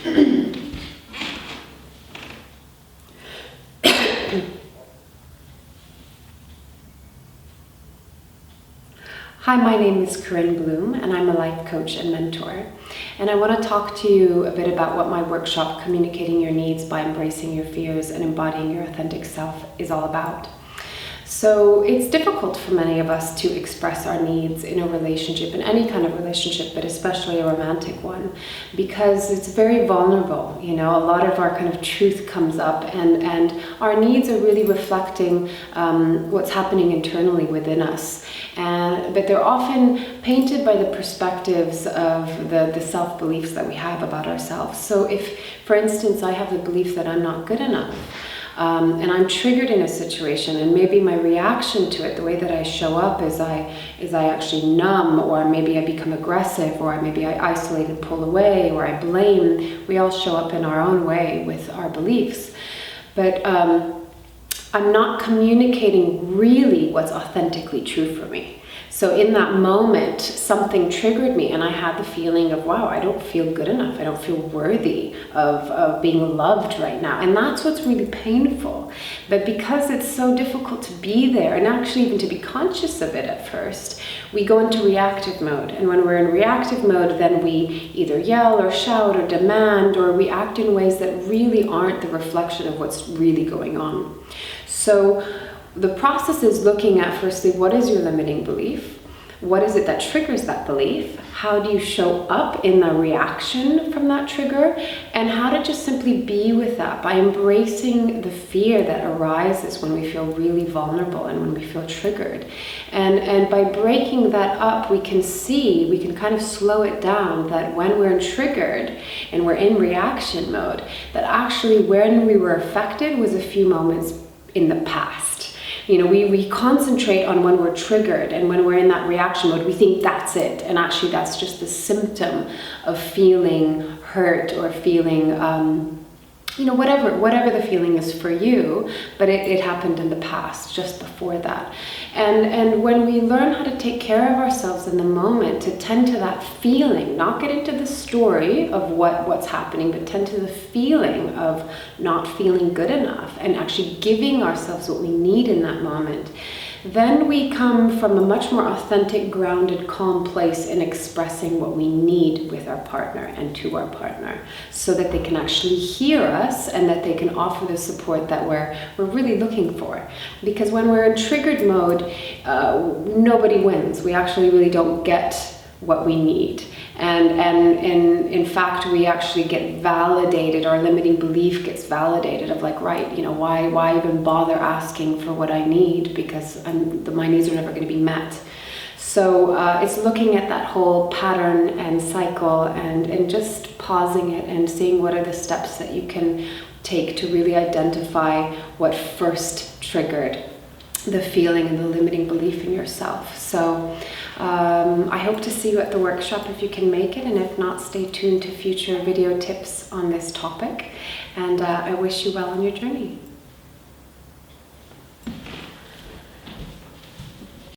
Hi, my name is Corinne Bloom, and I'm a life coach and mentor. And I want to talk to you a bit about what my workshop, Communicating Your Needs by Embracing Your Fears and Embodying Your Authentic Self, is all about. So it's difficult for many of us to express our needs in a relationship, in any kind of relationship, but especially a romantic one, because it's very vulnerable. You know, a lot of our kind of truth comes up, and our needs are really reflecting what's happening internally within us. But they're often painted by the perspectives of the self-beliefs that we have about ourselves. So if, for instance, I have the belief that I'm not good enough, and I'm triggered in a situation, and maybe my reaction to it, the way that I show up, is I actually numb, or maybe I become aggressive, or maybe I isolate and pull away, or I blame. We all show up in our own way with our beliefs. But I'm not communicating really what's authentically true for me. So in that moment, something triggered me, and I had the feeling of, wow, I don't feel good enough. I don't feel worthy of being loved right now. And that's what's really painful. But because it's so difficult to be there, and actually even to be conscious of it at first, we go into reactive mode. And when we're in reactive mode, then we either yell or shout or demand, or we act in ways that really aren't the reflection of what's really going on. So the process is looking at, firstly, what is your limiting belief? What is it that triggers that belief? How do you show up in the reaction from that trigger? And how to just simply be with that by embracing the fear that arises when we feel really vulnerable and when we feel triggered. And by breaking that up, we can kind of slow it down, that when we're triggered and we're in reaction mode, that actually when we were affected was a few moments in the past. You know, we concentrate on when we're triggered, and when we're in that reaction mode, we think that's it. And actually that's just the symptom of feeling hurt or feeling, whatever the feeling is for you, but it happened in the past, just before that. And when we learn how to take care of ourselves in the moment, to tend to that feeling, not get into the story of what's happening, but tend to the feeling of not feeling good enough and actually giving ourselves what we need in that moment, then we come from a much more authentic, grounded, calm place in expressing what we need with our partner and to our partner, so that they can actually hear us and that they can offer the support that we're really looking for. Because when we're in triggered mode, nobody wins. We actually really don't get what we need. And in fact, we actually get validated, our limiting belief gets validated of like, right, you know, why even bother asking for what I need, because my needs are never going to be met. So it's looking at that whole pattern and cycle and just pausing it and seeing what are the steps that you can take to really identify what first triggered the feeling and the limiting belief in yourself. So I hope to see you at the workshop if you can make it, and if not, stay tuned to future video tips on this topic. And I wish you well on your journey.